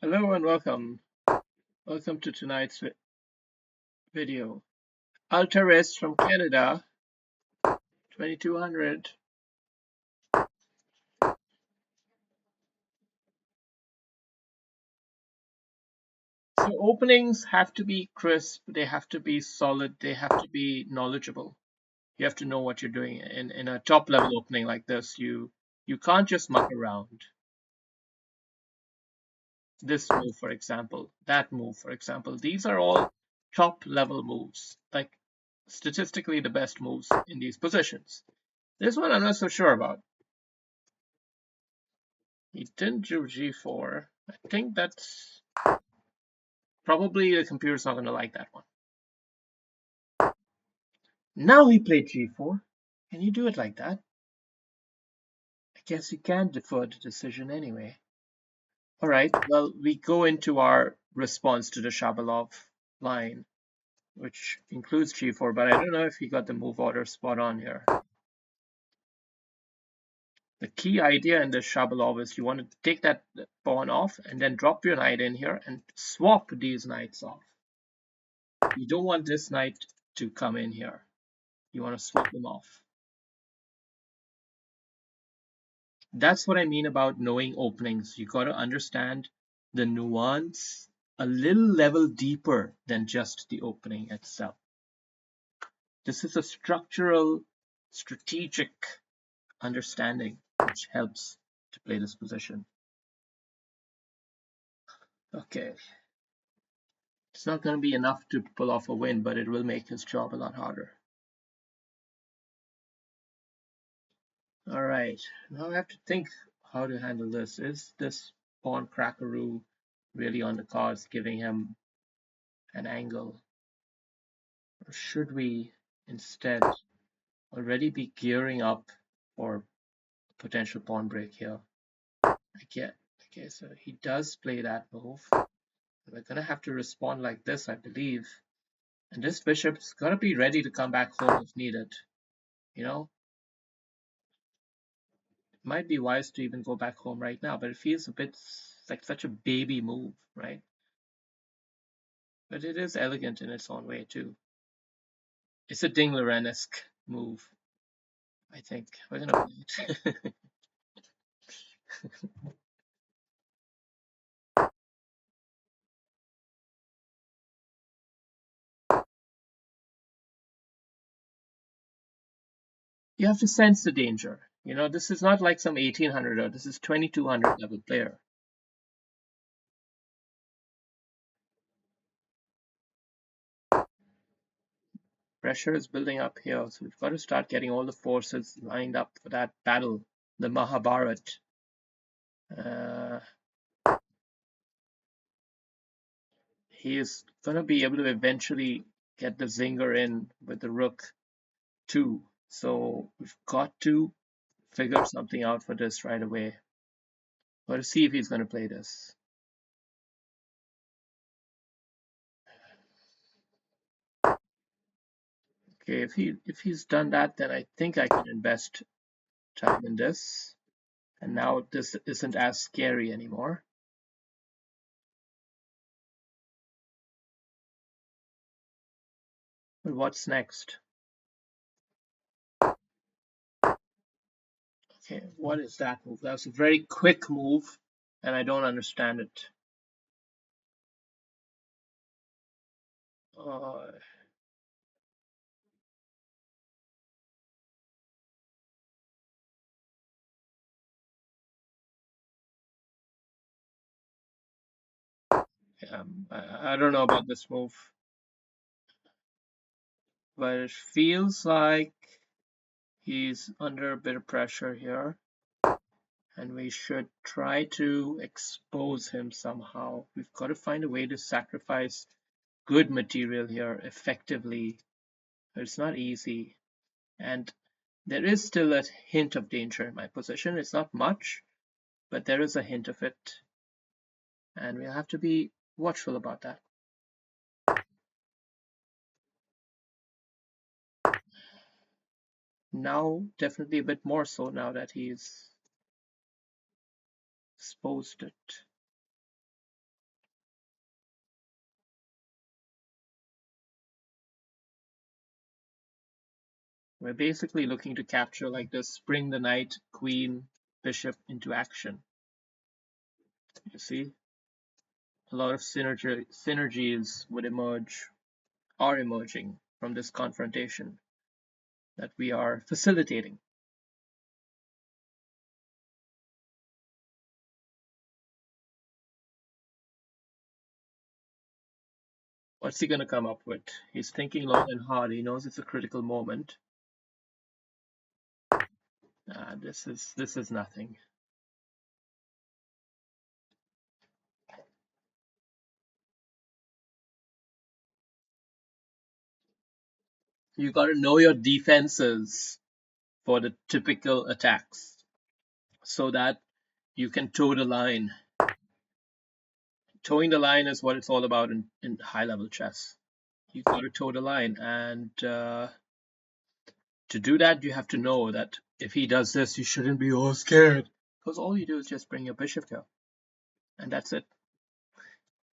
Hello and welcome. Welcome to tonight's video. Altaris from Canada, 2200. So openings have to be crisp, they have to be solid, they have to be knowledgeable. You have to know what you're doing. In a top level opening like this, you can't just muck around. This move, for example, that move, for example, these are all top level moves, like statistically the best moves in these positions. This one I'm not so sure about. He didn't do g4. I think that's probably the computer's not going to like that one. Now he played g4. Can you do it like that? I guess you can defer the decision anyway. All right, well, we go into our response to the Shabalov line, which includes g4, but I don't know if he got the move order spot on here. The key idea in the Shabalov is you want to take that pawn off and then drop your knight in here and swap these knights off. You don't want this knight to come in here. You want to swap them off. That's what I mean about knowing openings. You got to understand the nuance a little level deeper than just the opening itself. This is a structural, strategic understanding which helps to play this position. Okay. It's not going to be enough to pull off a win, but it will make his job a lot harder. All right, now I have to think how to handle this. Is this pawn crackaroo really on the cards, giving him an angle? Or should we instead already be gearing up for potential pawn break here? Okay, so he does play that move. We're gonna have to respond like this, I believe. And this bishop's gotta be ready to come back home if needed. You know, it might be wise to even go back home right now, but it feels a bit like such a baby move, right? But it is elegant in its own way too. It's a Dingler-esque move, I think. We're gonna play it. You have to sense the danger. You know, this is not like some 1800er, this is 2200 level player. Pressure is building up here, so we've got to start getting all the forces lined up for that battle, the Mahabharat. He is going to be able to eventually get the zinger in with the rook too. So we've got to figure something out for this right away. Got to see if he's going to play this. Okay, if he's done that, then I think I can invest time in this. And now this isn't as scary anymore. But what's next? Okay, what is that move? That was a very quick move, and I don't understand it. I don't know about this move, but it feels like he's under a bit of pressure here, and we should try to expose him somehow. We've got to find a way to sacrifice good material here effectively. It's not easy, and there is still a hint of danger in my position. It's not much, but there is a hint of it, and we'll have to be watchful about that. Now, definitely a bit more so now that he's exposed it. We're basically looking to capture like this, bring the knight, queen, bishop into action. You see, a lot of synergies would emerge, are emerging from this confrontation that we are facilitating. What's he going to come up with? He's thinking long and hard. He knows it's a critical moment. This is nothing. You got to know your defenses for the typical attacks so that you can toe the line. Towing the line is what it's all about in high level chess. You got to toe the line, and to do that, you have to know that if he does this, you shouldn't be all scared, because all you do is just bring your bishop here, and that's it.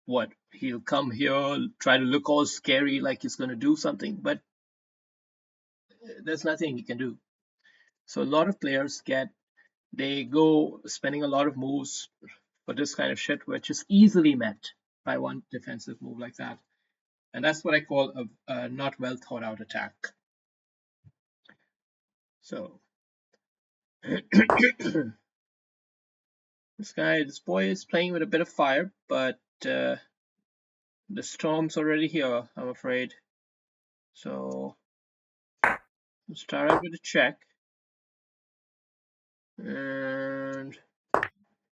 What, he'll come here, try to look all scary like he's going to do something, but there's nothing he can do. So a lot of players they go spending a lot of moves for this kind of shit, which is easily met by one defensive move like that. And that's what I call a not well thought out attack. So this boy is playing with a bit of fire, but the storm's already here, I'm afraid. So let's start out with a check. And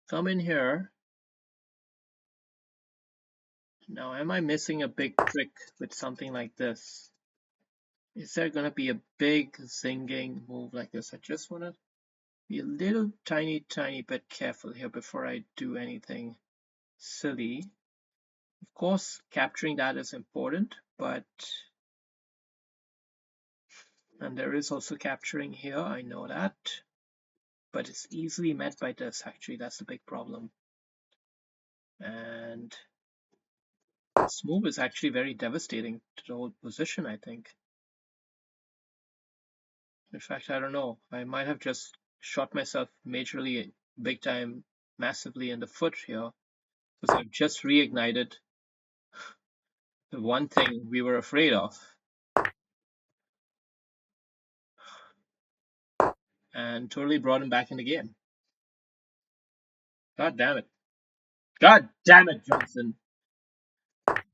come in here. Now, am I missing a big trick with something like this? Is there going to be a big zinging move like this? I just want to be a little tiny bit careful here before I do anything silly. Of course, capturing that is important, but and there is also capturing here, I know that, but it's easily met by this. Actually, that's the big problem. And this move is actually very devastating to the whole position, I think. In fact, I don't know. I might have just shot myself majorly, big time, massively in the foot here, because I've just reignited the one thing we were afraid of. And totally brought him back in the game. God damn it. God damn it, Johnson.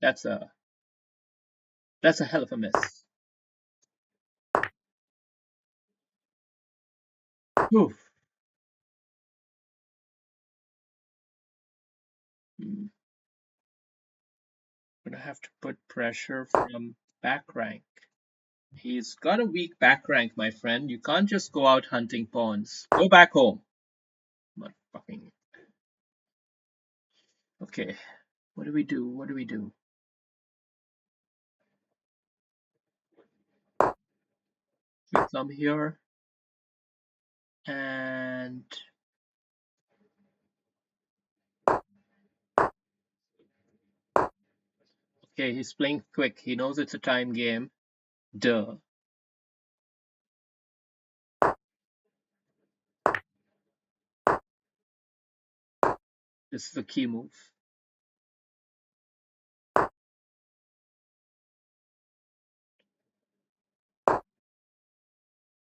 That's a hell of a miss. Oof. I'm gonna have to put pressure from back rank. He's got a weak back rank, my friend. You can't just go out hunting pawns. Go back home. Motherfucking. Okay. What do we do? What do we do? We come here and okay, he's playing quick. He knows it's a time game. Duh. This is a key move.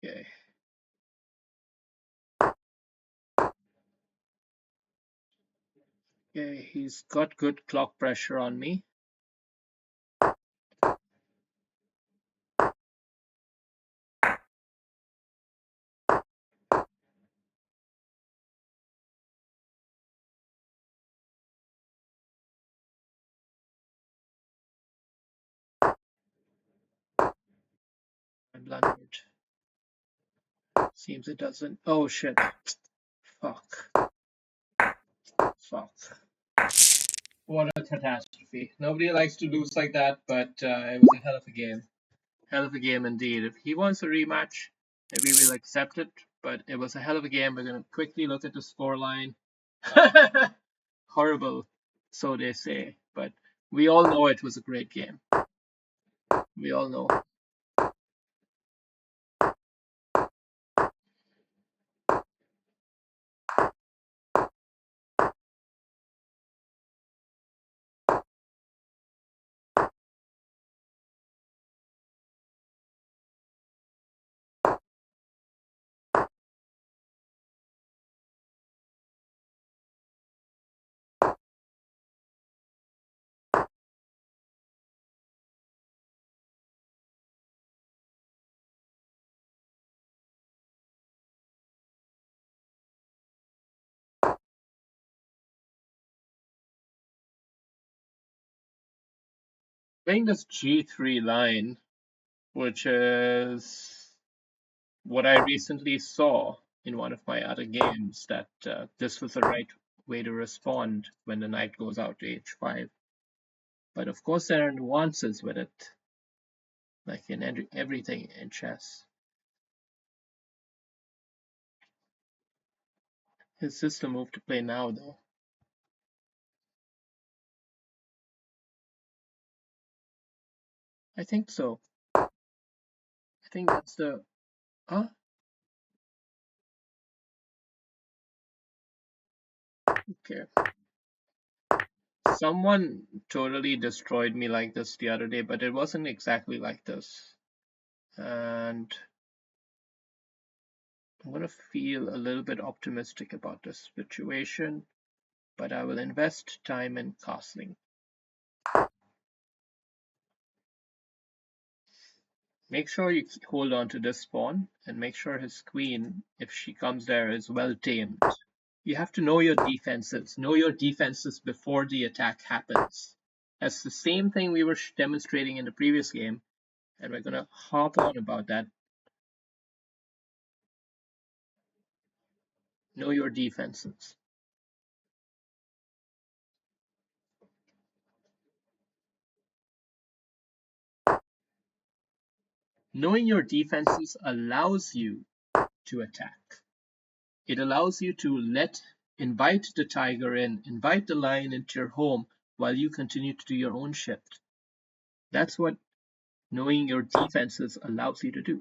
Okay. Okay, he's got good clock pressure on me. I blundered. Seems it doesn't. Oh shit. Fuck. Fuck. What a catastrophe. Nobody likes to lose like that, but it was a hell of a game. Hell of a game indeed. If he wants a rematch, maybe we'll accept it, but it was a hell of a game. We're going to quickly look at the score line. Horrible, so they say, but we all know it was a great game. We all know. Playing this G3 line, which is what I recently saw in one of my other games, that this was the right way to respond when the knight goes out to h5. But of course, there are nuances with it, like in everything in chess. Is this the move to play now, though? I think so. I think that's the. Huh? Okay. Someone totally destroyed me like this the other day, but it wasn't exactly like this. And I'm going to feel a little bit optimistic about this situation, but I will invest time in castling. Make sure you hold on to this pawn and make sure his queen, if she comes there, is well tamed. You have to know your defenses. Know your defenses before the attack happens. That's the same thing we were demonstrating in the previous game, and we're going to harp on about that. Know your defenses. Knowing your defenses allows you to attack. It allows you to invite the tiger in, invite the lion into your home while you continue to do your own shit. That's what knowing your defenses allows you to do.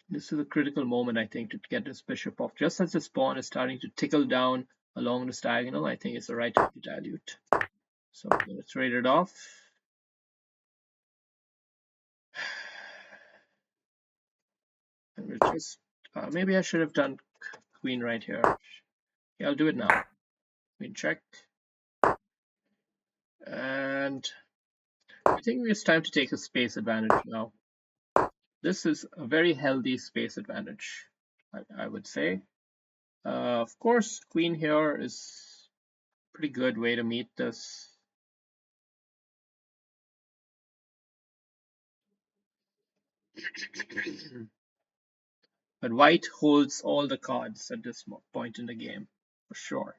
This is a critical moment, I think, to get this bishop off. Just as this pawn is starting to tickle down along this diagonal, I think it's the right time to dilute. So I'm going to trade it off. And we'll just, maybe I should have done queen right here. Yeah, I'll do it now. Queen check. And I think it's time to take a space advantage now. This is a very healthy space advantage, I would say. Of course, queen here is a pretty good way to meet this. But white holds all the cards at this point in the game, for sure.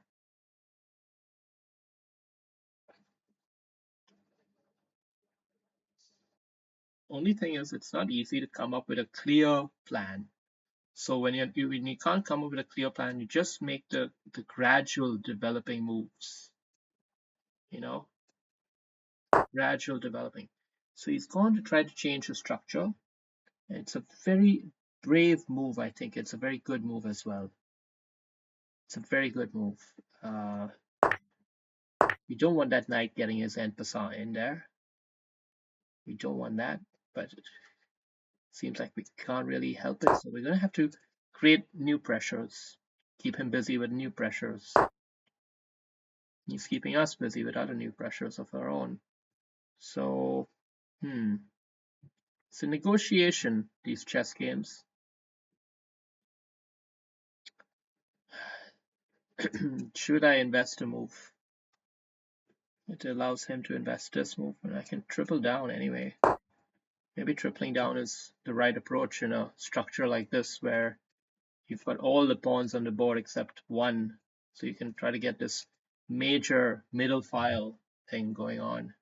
Only thing is, it's not easy to come up with a clear plan. So when you can't come up with a clear plan, you just make the gradual developing moves. You know, gradual developing. So he's going to try to change the structure. It's a very brave move, I think. It's a very good move as well. It's a very good move. We don't want that knight getting his en passant in there. We don't want that, but it seems like we can't really help it. So we're going to have to create new pressures, keep him busy with new pressures. He's keeping us busy with other new pressures of our own. So, it's a negotiation, these chess games. Should I invest a move? It allows him to invest this move, and I can triple down anyway. Maybe tripling down is the right approach in a structure like this where you've got all the pawns on the board except one, so you can try to get this major middle file thing going on.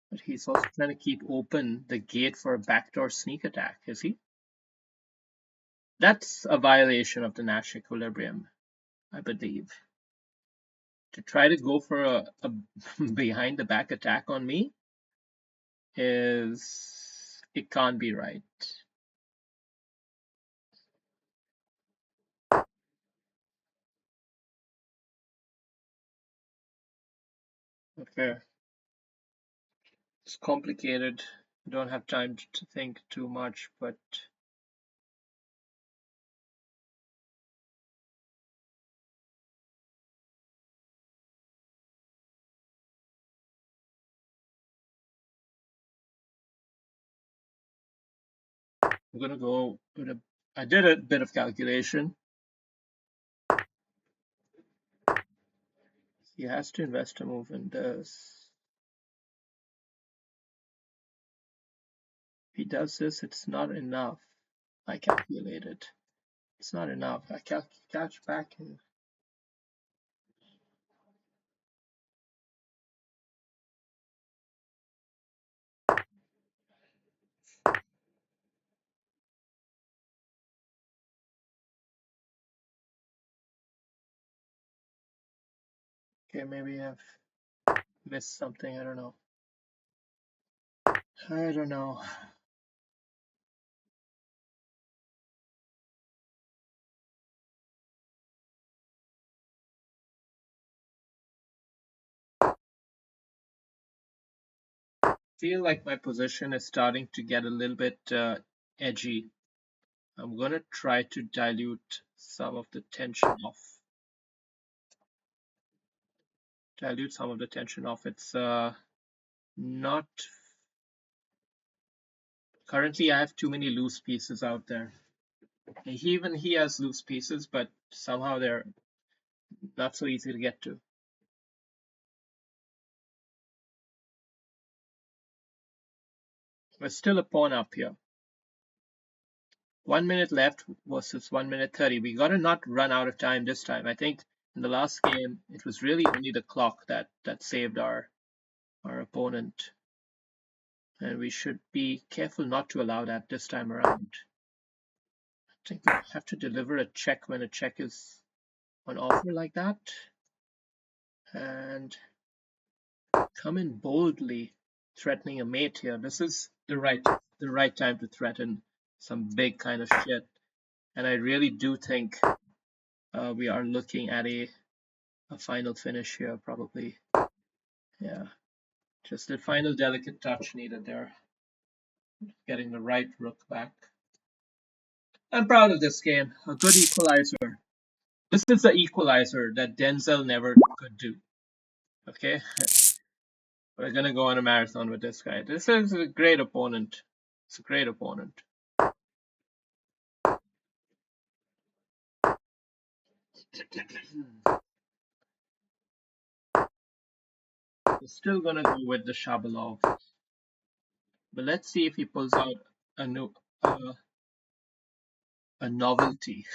But he's also trying to keep open the gate for a backdoor sneak attack, is he? That's a violation of the Nash equilibrium, I believe. To try to go for a behind the back attack on me it can't be right. Okay. It's complicated. I don't have time to think too much, but I'm gonna go with a. I did a bit of calculation. He has to invest a move in this. If he does this, it's not enough. I calculated. It's not enough. I catch back and okay, maybe I've missed something. I don't know. I don't know. Feel like my position is starting to get a little bit edgy. I'm gonna try to dilute some of the tension off. Dilute some of the tension off. It's not currently. I have too many loose pieces out there. Even he has loose pieces, but somehow they're not so easy to get to. We're still a pawn up here. 1 minute left versus 1 minute 30. We gotta not run out of time this time. I think in the last game it was really only the clock that saved our opponent, and we should be careful not to allow that this time around. I think we have to deliver a check when a check is on offer like that, and come in boldly, threatening a mate here. This is the right time to threaten some big kind of shit, and I really do think we are looking at a final finish here, probably. Yeah, just the final delicate touch needed there. Getting the right rook back. I'm proud of this game. A good equalizer. This is the equalizer that Denzel never could do. Okay, we're gonna go on a marathon with this guy. This is a great opponent. It's a great opponent. We're still gonna go with the Shabalov, but let's see if he pulls out a new a novelty.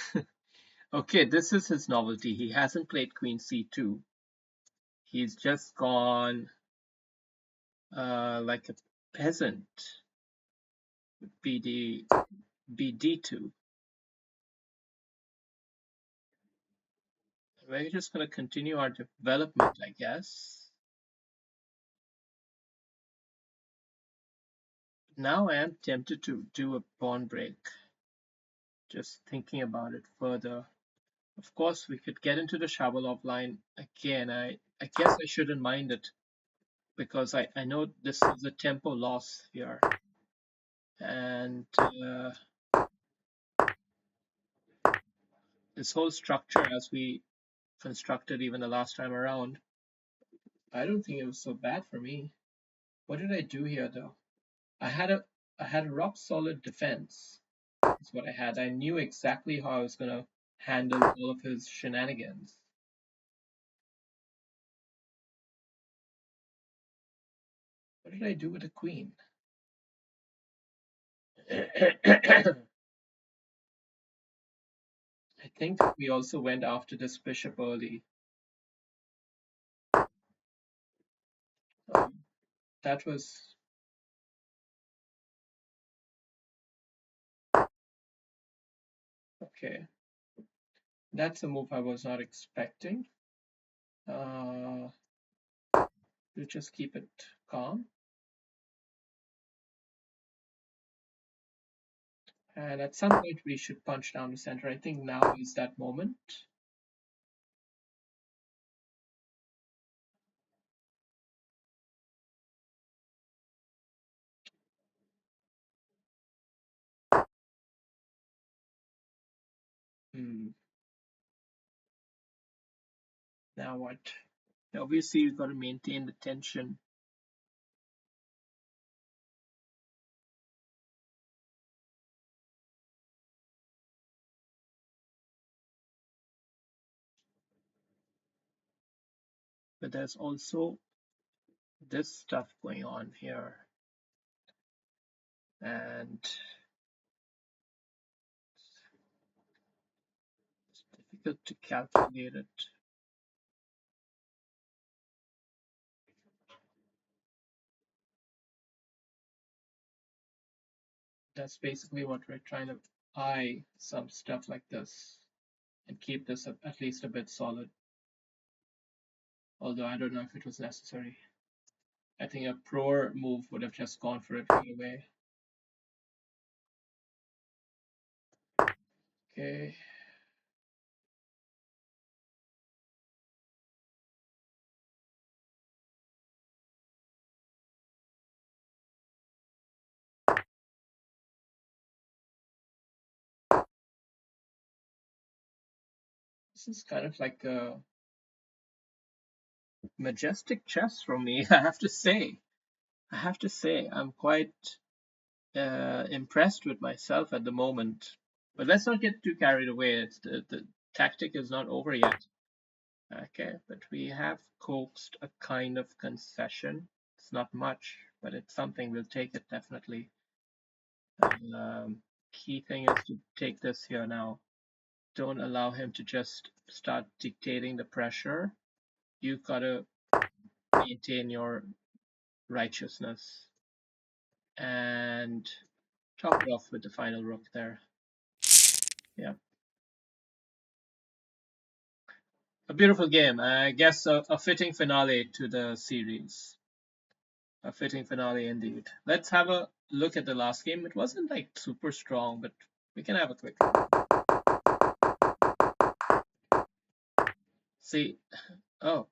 Okay, this is his novelty. He hasn't played Queen C2. He's just gone like a peasant with BD2. We're just going to continue our development, I guess. Now I am tempted to do a pawn break. Just thinking about it further. Of course, we could get into the Shabalov line again. I guess I shouldn't mind it because I know this is a tempo loss here. And this whole structure as we constructed even the last time around, I don't think it was so bad for me. What did I do here though? I had a rock solid defense. That's what I had. I knew exactly how I was gonna handle all of his shenanigans. What did I do with the queen? I think we also went after this bishop early. That was okay. That's a move I was not expecting. To just keep it calm. And at some point we should punch down the center. I think now is that moment. Now what? Obviously you've got to maintain the tension. but there's also this stuff going on here, and it's difficult to calculate it. That's basically what we're trying to eye some stuff like this and keep this at least a bit solid. Although I don't know if it was necessary. I think a pro move would have just gone for it right away. Okay. This is kind of like a majestic chess from me, I have to say. I have to say, I'm quite impressed with myself at the moment. But let's not get too carried away. The tactic is not over yet. Okay, but we have coaxed a kind of concession. It's not much, but it's something. We'll take it definitely. Key thing is to take this here now. Don't allow him to just start dictating the pressure. You've got to maintain your righteousness and top it off with the final rook there. Yeah. A beautiful game. I guess a fitting finale to the series. A fitting finale indeed. Let's have a look at the last game. It wasn't like super strong, but we can have a quick look. See, oh,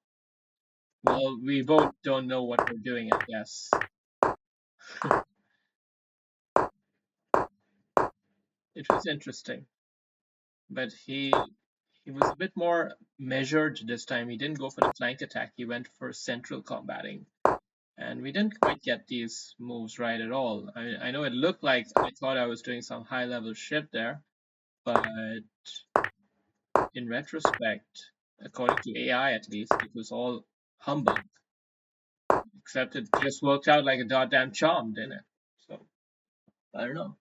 well, we both don't know what we're doing, I guess. It was interesting, but he was a bit more measured this time. He didn't go for the flank attack. He went for central combating. And we didn't quite get these moves right at all. I know it looked like I thought I was doing some high level shit there, but in retrospect, according to AI at least, it was all humbug. Except it just worked out like a goddamn charm, didn't it? So I don't know.